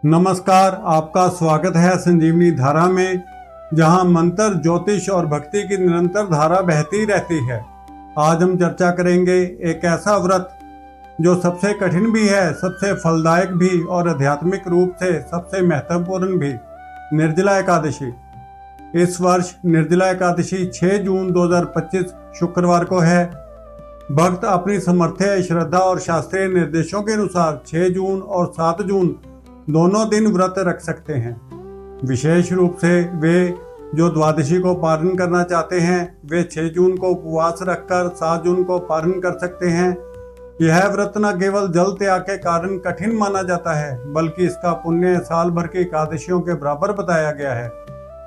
नमस्कार, आपका स्वागत है संजीवनी धारा में, जहां मंत्र, ज्योतिष और भक्ति की निरंतर धारा बहती रहती है। आज हम चर्चा करेंगे एक ऐसा व्रत जो सबसे कठिन भी है, सबसे फलदायक भी और आध्यात्मिक रूप से सबसे महत्वपूर्ण भी, निर्जला एकादशी। इस वर्ष निर्जला एकादशी 6 जून 2025 शुक्रवार को है। भक्त अपनी सामर्थ्य, श्रद्धा और शास्त्रीय निर्देशों के अनुसार 6 जून और 7 जून दोनों दिन व्रत रख सकते हैं। विशेष रूप से वे जो द्वादशी को पारण करना चाहते हैं वे 6 जून को उपवास रखकर 7 जून को पारण कर सकते हैं। यह व्रत न केवल जल त्याग के कारण कठिन माना जाता है, बल्कि इसका पुण्य साल भर की एकादशियों के बराबर बताया गया है।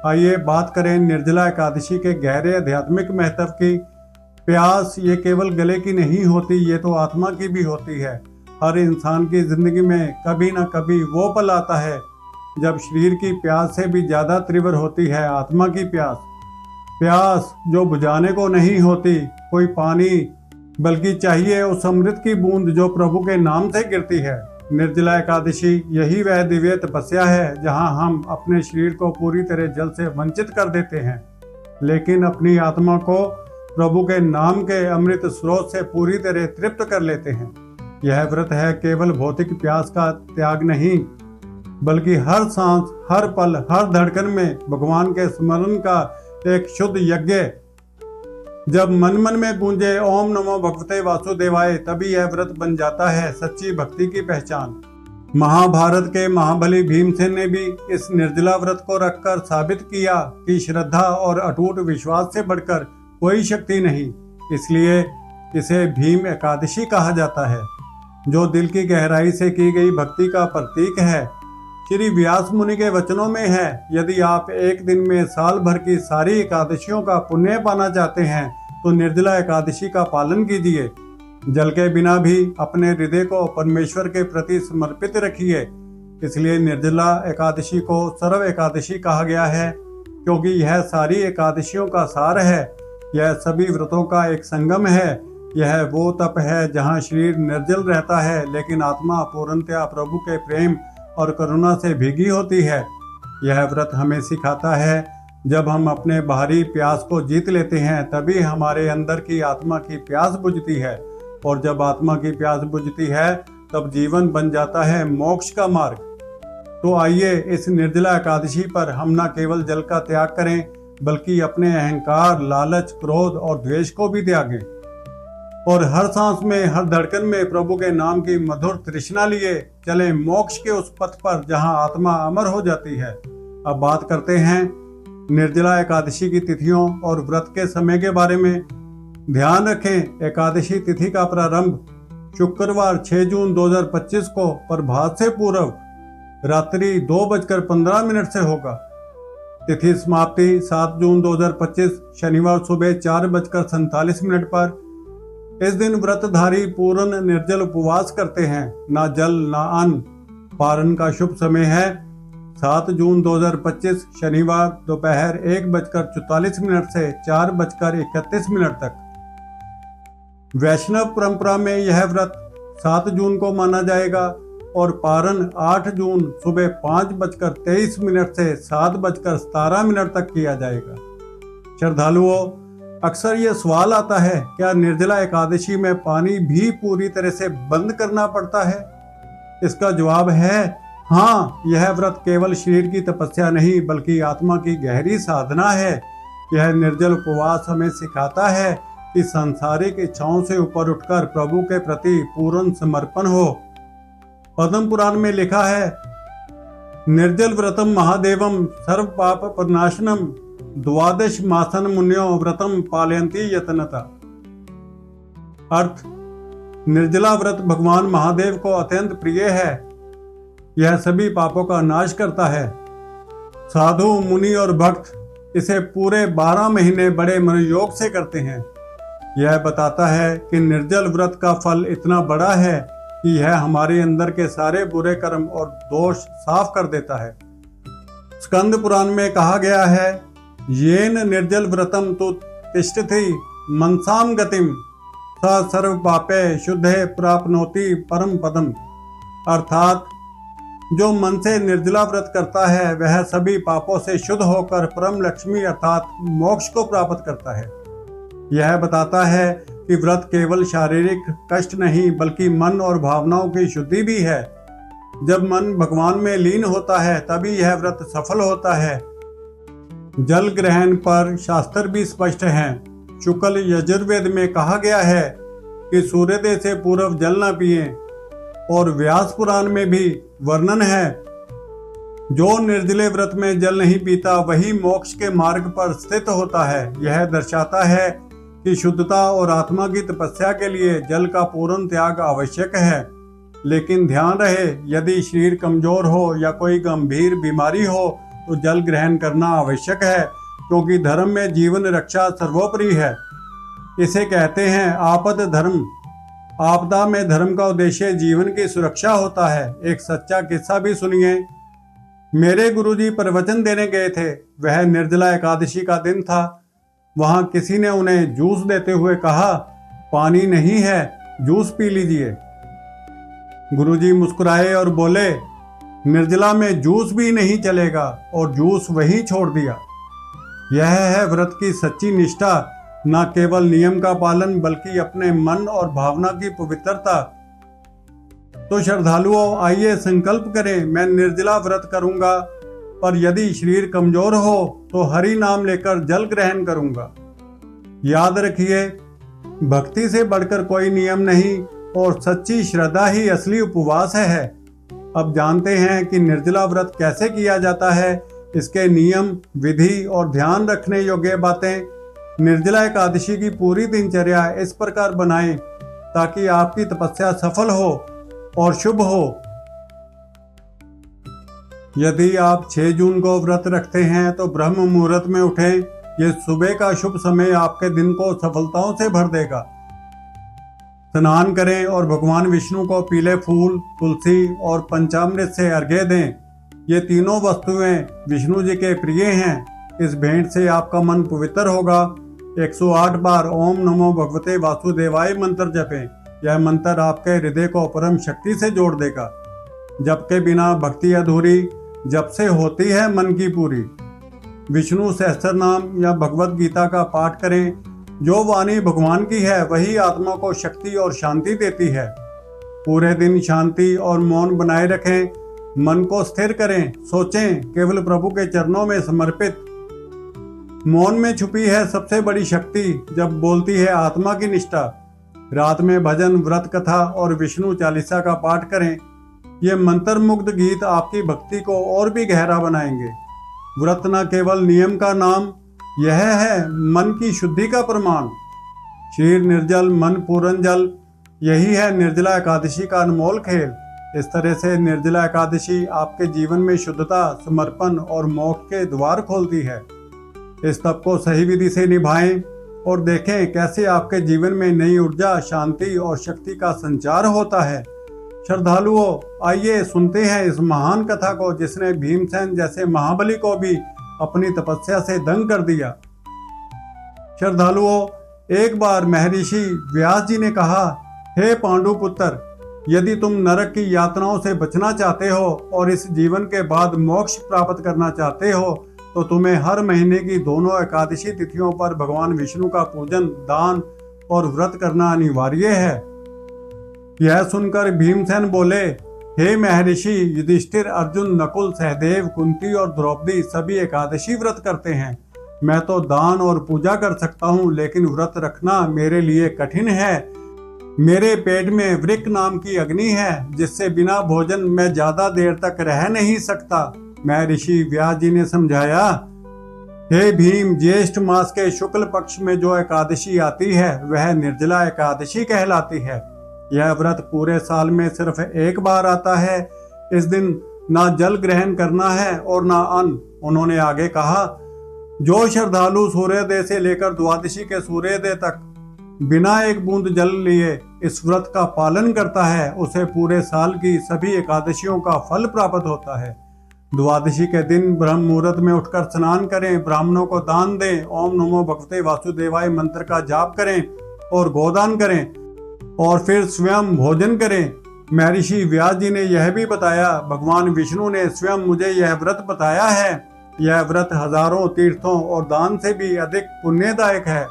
आइए बात करें निर्जला एकादशी के गहरे आध्यात्मिक महत्व की। प्यास ये केवल गले की नहीं होती, ये तो आत्मा की भी होती है। हर इंसान की जिंदगी में कभी न कभी वो पल आता है जब शरीर की प्यास से भी ज्यादा तीव्र होती है आत्मा की प्यास। प्यास जो बुझाने को नहीं होती कोई पानी, बल्कि चाहिए उस अमृत की बूंद जो प्रभु के नाम से गिरती है। निर्जला एकादशी यही वह दिव्य तपस्या है जहां हम अपने शरीर को पूरी तरह जल से वंचित कर देते हैं, लेकिन अपनी आत्मा को प्रभु के नाम के अमृत स्रोत से पूरी तरह तृप्त कर लेते हैं। यह व्रत है केवल भौतिक प्यास का त्याग नहीं, बल्कि हर सांस, हर पल, हर धड़कन में भगवान के स्मरण का एक शुद्ध यज्ञ। जब मन मन में गूंजे ओम नमो भगवते वासुदेवाय, तभी यह व्रत बन जाता है सच्ची भक्ति की पहचान। महाभारत के महाबली भीमसेन ने भी इस निर्जला व्रत को रखकर साबित किया कि श्रद्धा और अटूट विश्वास से बढ़कर कोई शक्ति नहीं। इसलिए इसे भीम एकादशी कहा जाता है, जो दिल की गहराई से की गई भक्ति का प्रतीक है। श्री व्यास मुनि के वचनों में है, यदि आप एक दिन में साल भर की सारी एकादशियों का पुण्य पाना चाहते हैं तो निर्जला एकादशी का पालन कीजिए। जल के बिना भी अपने हृदय को परमेश्वर के प्रति समर्पित रखिए। इसलिए निर्जला एकादशी को सर्व एकादशी कहा गया है, क्योंकि यह सारी एकादशियों का सार है। यह सभी व्रतों का एक संगम है। यह वो तप है जहाँ शरीर निर्जल रहता है, लेकिन आत्मा पूर्णतया प्रभु के प्रेम और करुणा से भीगी होती है। यह व्रत हमें सिखाता है, जब हम अपने बाहरी प्यास को जीत लेते हैं तभी हमारे अंदर की आत्मा की प्यास बुझती है, और जब आत्मा की प्यास बुझती है तब जीवन बन जाता है मोक्ष का मार्ग। तो आइए इस निर्जला एकादशी पर हम न केवल जल का त्याग करें, बल्कि अपने अहंकार, लालच, क्रोध और द्वेष को भी त्यागें, और हर सांस में, हर धड़कन में प्रभु के नाम की मधुर तृष्णा लिए चले मोक्ष के उस पथ पर जहां आत्मा अमर हो जाती है। अब बात करते हैं निर्जला एकादशी की तिथियों और व्रत के समय के बारे में। ध्यान रखें, एकादशी तिथि का प्रारंभ शुक्रवार 6 जून 2025 को प्रभात से पूर्व रात्रि 2:15 से होगा। तिथि समाप्ति 7 जून 2025 शनिवार सुबह 4:47 पर। इस दिन व्रतधारी पूर्ण निर्जल उपवास करते हैं, ना जल ना अन्न। पारण का शुभ समय है 7 जून 2025 शनिवार दोपहर 1:44 से 4:31 तक। वैष्णव परंपरा में यह व्रत 7 जून को माना जाएगा और पारण 8 जून सुबह 5:23 से 7:17 तक किया जाएगा। श्रद्धालुओं, अक्सर ये सवाल आता है, क्या निर्जला एकादशी में पानी भी पूरी तरह से बंद करना पड़ता है? इसका जवाब है हाँ। यह व्रत केवल शरीर की तपस्या नहीं, बल्कि आत्मा की गहरी साधना है। यह निर्जल उपवास हमें सिखाता है कि सांसारिक इच्छाओं से ऊपर उठकर प्रभु के प्रति पूर्ण समर्पण हो। पद्म पुराण में लिखा है, निर्जल व्रतम महादेवम सर्व पाप प्रनाशनम द्वादश मासन मुन्यो व्रतम पालयन्ति यतनता। अर्थ, निर्जला व्रत भगवान महादेव को अत्यंत प्रिय है। यह सभी पापों का नाश करता है। साधु, मुनि और भक्त इसे पूरे 12 महीने बड़े मनोयोग से करते हैं। यह बताता है कि निर्जल व्रत का फल इतना बड़ा है कि यह हमारे अंदर के सारे बुरे कर्म और दोष साफ कर देता है। स्कंद पुराण में कहा गया है, येन निर्जल व्रतम तु तिष्ठति मनसाम गतिम स सर्व पापे शुद्धे प्राप्नोति परम पदम। अर्थात जो मन से निर्जला व्रत करता है वह सभी पापों से शुद्ध होकर परम लक्ष्मी अर्थात मोक्ष को प्राप्त करता है। यह बताता है कि व्रत केवल शारीरिक कष्ट नहीं बल्कि मन और भावनाओं की शुद्धि भी है। जब मन भगवान में लीन होता है तभी यह व्रत सफल होता है। जल ग्रहण पर शास्त्र भी स्पष्ट हैं। शुक्ल यजुर्वेद में कहा गया है कि सूर्योदय से पूर्व जल न पिए, और व्यास पुराण में भी वर्णन है जो निर्जले व्रत में जल नहीं पीता वही मोक्ष के मार्ग पर स्थित होता है। यह दर्शाता है कि शुद्धता और आत्मा की तपस्या के लिए जल का पूर्ण त्याग आवश्यक है। लेकिन ध्यान रहे, यदि शरीर कमजोर हो या कोई गंभीर बीमारी हो तो जल ग्रहण करना आवश्यक है, क्योंकि धर्म में जीवन रक्षा सर्वोपरि है। इसे कहते हैं आपद धर्म। आपदा में धर्म का उद्देश्य जीवन की सुरक्षा होता है। एक सच्चा किस्सा भी सुनिए। मेरे गुरुजी प्रवचन देने गए थे। वह निर्जला एकादशी का दिन था। वहां किसी ने उन्हें जूस देते हुए कहा, पानी नहीं है, जूस पी लीजिए। गुरुजी मुस्कुराए और बोले, निर्जला में जूस भी नहीं चलेगा, और जूस वहीं छोड़ दिया। यह है व्रत की सच्ची निष्ठा, न केवल नियम का पालन बल्कि अपने मन और भावना की पवित्रता। तो श्रद्धालुओं, आइए संकल्प करें, मैं निर्जला व्रत करूंगा, पर यदि शरीर कमजोर हो तो हरि नाम लेकर जल ग्रहण करूंगा। याद रखिए, भक्ति से बढ़कर कोई नियम नहीं, और सच्ची श्रद्धा ही असली उपवास है। अब जानते हैं कि निर्जला व्रत कैसे किया जाता है, इसके नियम, विधि और ध्यान रखने योग्य बातें। निर्जला एकादशी की पूरी दिनचर्या इस प्रकार बनाएं ताकि आपकी तपस्या सफल हो और शुभ हो। यदि आप 6 जून को व्रत रखते हैं तो ब्रह्म मुहूर्त में उठें। ये सुबह का शुभ समय आपके दिन को सफलताओं से भर देगा। स्नान करें और भगवान विष्णु को पीले फूल, तुलसी और पंचामृत से अर्घ्य दें। ये तीनों वस्तुएं विष्णु जी के प्रिय हैं। इस भेंट से आपका मन पवित्र होगा। 108 बार ओम नमो भगवते वासुदेवाय मंत्र जपें। यह मंत्र आपके हृदय को परम शक्ति से जोड़ देगा। जप के बिना भक्ति अधूरी, जप से होती है मन की पूरी। विष्णु सहस्त्र नाम या भगवत गीता का पाठ करें। जो वाणी भगवान की है वही आत्मा को शक्ति और शांति देती है। पूरे दिन शांति और मौन बनाए रखें। मन को स्थिर करें, सोचें केवल प्रभु के चरणों में समर्पित। मौन में छुपी है सबसे बड़ी शक्ति, जब बोलती है आत्मा की निष्ठा। रात में भजन, व्रत कथा और विष्णु चालीसा का पाठ करें। ये मंत्र मुग्ध गीत आपकी भक्ति को और भी गहरा बनाएंगे। व्रत न केवल नियम का नाम, यह है मन की शुद्धि का प्रमाण। शरीर निर्जल, मन पूर्ण जल, यही है निर्जला एकादशी का अनमोल खेल। इस तरह से निर्जला एकादशी आपके जीवन में शुद्धता, समर्पण और मोक्ष के द्वार खोलती है। इस तप को सही विधि से निभाएं और देखें कैसे आपके जीवन में नई ऊर्जा, शांति और शक्ति का संचार होता है। श्रद्धालुओं, आइए सुनते हैं इस महान कथा को जिसने भीमसेन जैसे महाबली को भी अपनी तपस्या से दंग कर दिया। श्रद्धालुओं, एक बार महर्षि व्यास जी ने कहा, हे पांडु पुत्र, यदि तुम नरक की यातनाओं से बचना चाहते हो और इस जीवन के बाद मोक्ष प्राप्त करना चाहते हो तो तुम्हें हर महीने की दोनों एकादशी तिथियों पर भगवान विष्णु का पूजन, दान और व्रत करना अनिवार्य है। यह सुनकर भीमसेन बोले, हे महर्षि, युधिष्ठिर, अर्जुन, नकुल, सहदेव, कुंती और द्रौपदी सभी एकादशी व्रत करते हैं। मैं तो दान और पूजा कर सकता हूँ, लेकिन व्रत रखना मेरे लिए कठिन है। मेरे पेट में वृक नाम की अग्नि है जिससे बिना भोजन मैं ज्यादा देर तक रह नहीं सकता। महर्षि व्यास जी ने समझाया, हे भीम, ज्येष्ठ मास के शुक्ल पक्ष में जो एकादशी आती है वह निर्जला एकादशी कहलाती है। यह व्रत पूरे साल में सिर्फ एक बार आता है। इस दिन ना जल ग्रहण करना है और ना अन्न। उन्होंने आगे कहा, जो श्रद्धालु सूर्योदय से लेकर द्वादशी के सूर्योदय तक बिना एक बूंद जल लिए इस व्रत का पालन करता है उसे पूरे साल की सभी एकादशियों का फल प्राप्त होता है। द्वादशी के दिन ब्रह्म मुहूर्त में उठकर स्नान करें, ब्राह्मणों को दान दें, ओम नमो भगवते वासुदेवाय मंत्र का जाप करें और गोदान करें और फिर स्वयं भोजन करें। महर्षि व्यास जी ने यह भी बताया, भगवान विष्णु ने स्वयं मुझे यह व्रत बताया है। यह व्रत हजारों तीर्थों और दान से भी अधिक पुण्यदायक है।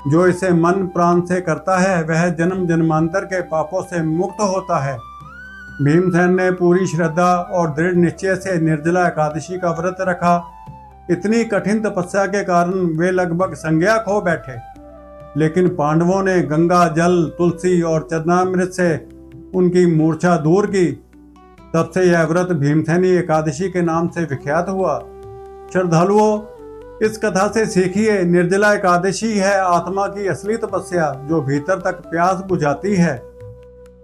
जो इसे मन प्राण से करता है वह जन्म जन्मांतर के पापों से मुक्त होता है। भीमसेन ने पूरी श्रद्धा और दृढ़ निश्चय से निर्जला एकादशी का व्रत रखा। इतनी कठिन तपस्या के कारण वे लगभग संज्ञा खो बैठे, लेकिन पांडवों ने गंगा जल, तुलसी और चरणामृत से उनकी मूर्छा दूर की। तब से यह व्रत भीमसेनी एकादशी के नाम से विख्यात हुआ। श्रद्धालुओं, इस कथा से सीखिए, निर्जला एकादशी है आत्मा की असली तपस्या जो भीतर तक प्यास बुझाती है।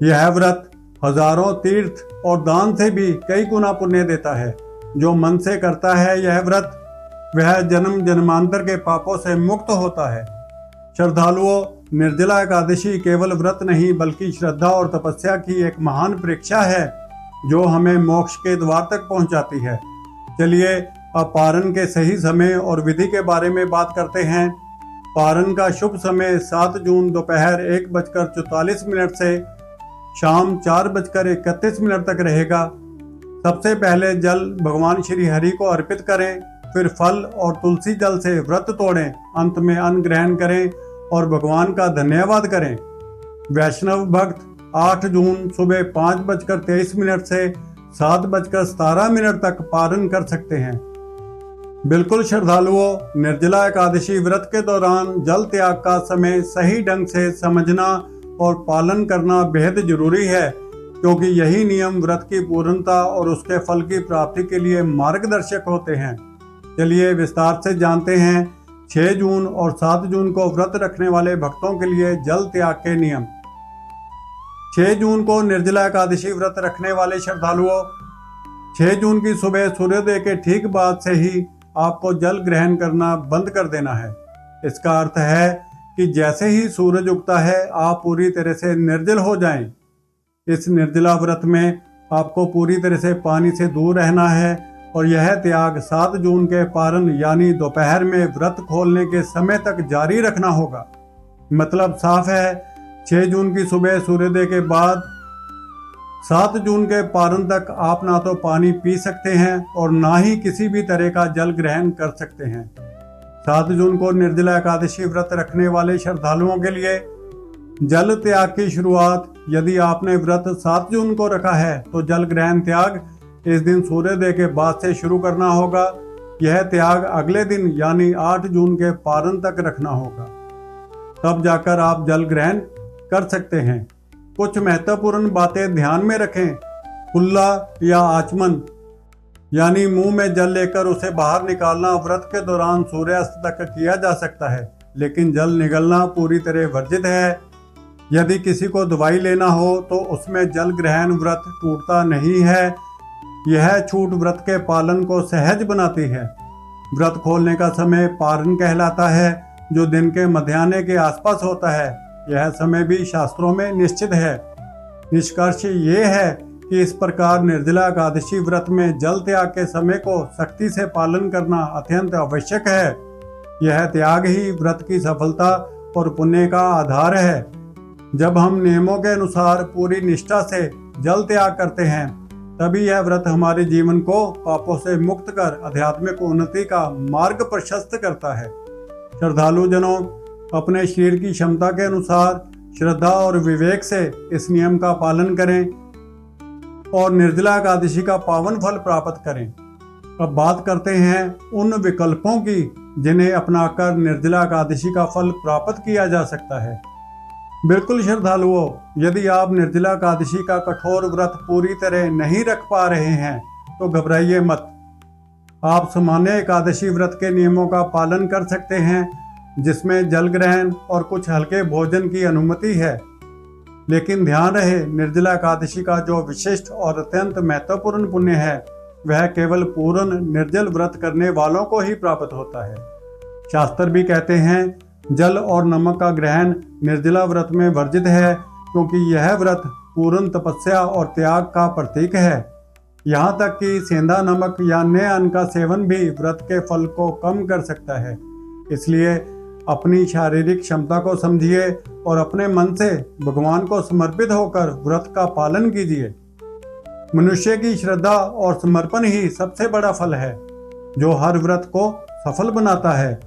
यह व्रत हजारों तीर्थ और दान से भी कई गुना पुण्य देता है। जो मन से करता है यह व्रत, वह जन्म जन्मांतर के पापों से मुक्त होता है। श्रद्धालुओं, निर्जला एकादशी केवल व्रत नहीं बल्कि श्रद्धा और तपस्या की एक महान परीक्षा है जो हमें मोक्ष के द्वार तक पहुंचाती है। चलिए अब पारण के सही समय और विधि के बारे में बात करते हैं। पारण का शुभ समय 7 जून दोपहर 1:44 से शाम 4:31 तक रहेगा। सबसे पहले जल भगवान श्री हरि को अर्पित करें, फिर फल और तुलसी जल से व्रत तोड़ें, अंत में अन्न ग्रहण करें और भगवान का धन्यवाद करें। वैष्णव भक्त 8 जून सुबह 5:23 से 7:17 तक पारण कर सकते हैं। बिल्कुल श्रद्धालुओं, निर्जला एकादशी व्रत के दौरान जल त्याग का समय सही ढंग से समझना और पालन करना बेहद जरूरी है, क्योंकि यही नियम व्रत की पूर्णता और उसके फल की प्राप्ति के लिए मार्गदर्शक होते हैं। चलिए विस्तार से जानते हैं 6 जून और 7 जून को व्रत रखने वाले भक्तों के लिए जल त्याग के नियम। 6 जून को निर्जला एकादशी व्रत रखने वाले श्रद्धालुओं, 6 जून की सुबह सूर्योदय के ठीक बाद से ही आपको जल ग्रहण करना बंद कर देना है। इसका अर्थ है कि जैसे ही सूरज उगता है आप पूरी तरह से निर्जल हो जाएं। इस निर्जला व्रत में आपको पूरी तरह से पानी से दूर रहना है और यह त्याग 7 जून के पारण यानी दोपहर में व्रत खोलने के समय तक जारी रखना होगा। मतलब साफ है, 6 जून की सुबह सूर्योदय के बाद 7 जून के पारण तक आप ना तो पानी पी सकते हैं और ना ही किसी भी तरह का जल ग्रहण कर सकते हैं। 7 जून को निर्जला एकादशी व्रत रखने वाले श्रद्धालुओं के लिए जल त्याग की शुरुआत, यदि आपने व्रत 7 जून को रखा है तो जल ग्रहण त्याग इस दिन सूर्योदय के बाद से शुरू करना होगा। यह त्याग अगले दिन यानी 8 जून के पारण तक रखना होगा, तब जाकर आप जल ग्रहण कर सकते हैं। कुछ महत्वपूर्ण बातें ध्यान में रखें। कुल्ला या आचमन यानी मुंह में जल लेकर उसे बाहर निकालना व्रत के दौरान सूर्यास्त तक किया जा सकता है, लेकिन जल निगलना पूरी तरह वर्जित है। यदि किसी को दवाई लेना हो तो उसमें जल ग्रहण व्रत टूटता नहीं है। यह छूट व्रत के पालन को सहज बनाती है। व्रत खोलने का समय पारण कहलाता है, जो दिन के मध्याह्न के आसपास होता है। यह समय भी शास्त्रों में निश्चित है। निष्कर्ष ये है कि इस प्रकार निर्जला एकादशी व्रत में जल त्याग के समय को सख्ती से पालन करना अत्यंत आवश्यक है। यह त्याग ही व्रत की सफलता और पुण्य का आधार है। जब हम नियमों के अनुसार पूरी निष्ठा से जल त्याग करते हैं, तभी यह व्रत हमारे जीवन को पापों से मुक्त कर आध्यात्मिक उन्नति का मार्ग प्रशस्त करता है। श्रद्धालु जनों, अपने शरीर की क्षमता के अनुसार श्रद्धा और विवेक से इस नियम का पालन करें और निर्जला एकादशी का पावन फल प्राप्त करें। अब बात करते हैं उन विकल्पों की जिन्हें अपनाकर निर्जला एकादशी का फल प्राप्त किया जा सकता है। बिल्कुल श्रद्धालुओं, यदि आप निर्जला एकादशी का कठोर व्रत पूरी तरह नहीं रख पा रहे हैं तो घबराइए मत। आप सामान्य एकादशी व्रत के नियमों का पालन कर सकते हैं, जिसमें जल ग्रहण और कुछ हल्के भोजन की अनुमति है। लेकिन ध्यान रहे, निर्जला एकादशी का जो विशिष्ट और अत्यंत महत्वपूर्ण पुण्य है वह केवल पूर्ण निर्जल व्रत करने वालों को ही प्राप्त होता है। शास्त्र भी कहते हैं जल और नमक का ग्रहण निर्जला व्रत में वर्जित है, क्योंकि यह व्रत पूर्ण तपस्या और त्याग का प्रतीक है। यहाँ तक कि सेंधा नमक या अन्य अन्न का सेवन भी व्रत के फल को कम कर सकता है। इसलिए अपनी शारीरिक क्षमता को समझिए और अपने मन से भगवान को समर्पित होकर व्रत का पालन कीजिए। मनुष्य की श्रद्धा और समर्पण ही सबसे बड़ा फल है जो हर व्रत को सफल बनाता है।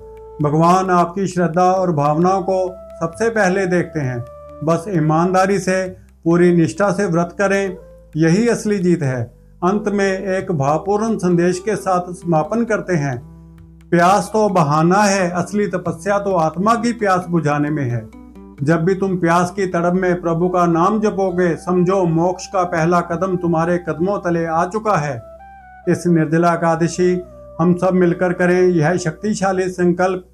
भगवान आपकी श्रद्धा और भावनाओं को सबसे पहले देखते हैं। बस ईमानदारी से पूरी निष्ठा से व्रत करें, यही असली जीत है। अंत में एक भावपूर्ण संदेश के साथ समापन करते हैं। प्यास तो बहाना है, असली तपस्या तो आत्मा की प्यास बुझाने में है। जब भी तुम प्यास की तड़प में प्रभु का नाम जपोगे, समझो मोक्ष का पहला कदम तुम्हारे कदमों तले आ चुका है। इस निर्जला एकादशी हम सब मिलकर करें यह शक्तिशाली संकल्प।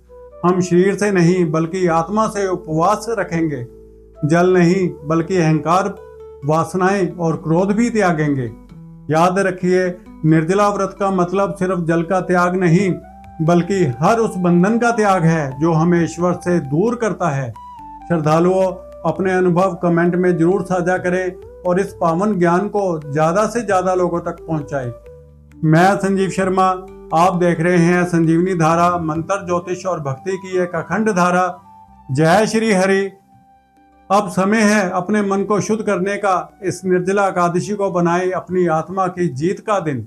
हम शरीर से नहीं बल्कि आत्मा से उपवास रखेंगे। जल नहीं बल्कि अहंकार, वासनाएं और क्रोध भी त्यागेंगे। याद रखिए, निर्जला व्रत का मतलब सिर्फ जल का त्याग नहीं बल्कि हर उस बंधन का त्याग है जो हमें ईश्वर से दूर करता है। श्रद्धालुओं, अपने अनुभव कमेंट में जरूर साझा करें और इस पावन ज्ञान को ज्यादा से ज्यादा लोगों तक पहुंचाएं। मैं संजीव शर्मा, आप देख रहे हैं संजीवनी धारा, मंत्र, ज्योतिष और भक्ति की एक अखंड धारा। जय श्री हरि। अब समय है अपने मन को शुद्ध करने का। इस निर्जला एकादशी को बनाएं अपनी आत्मा की जीत का दिन।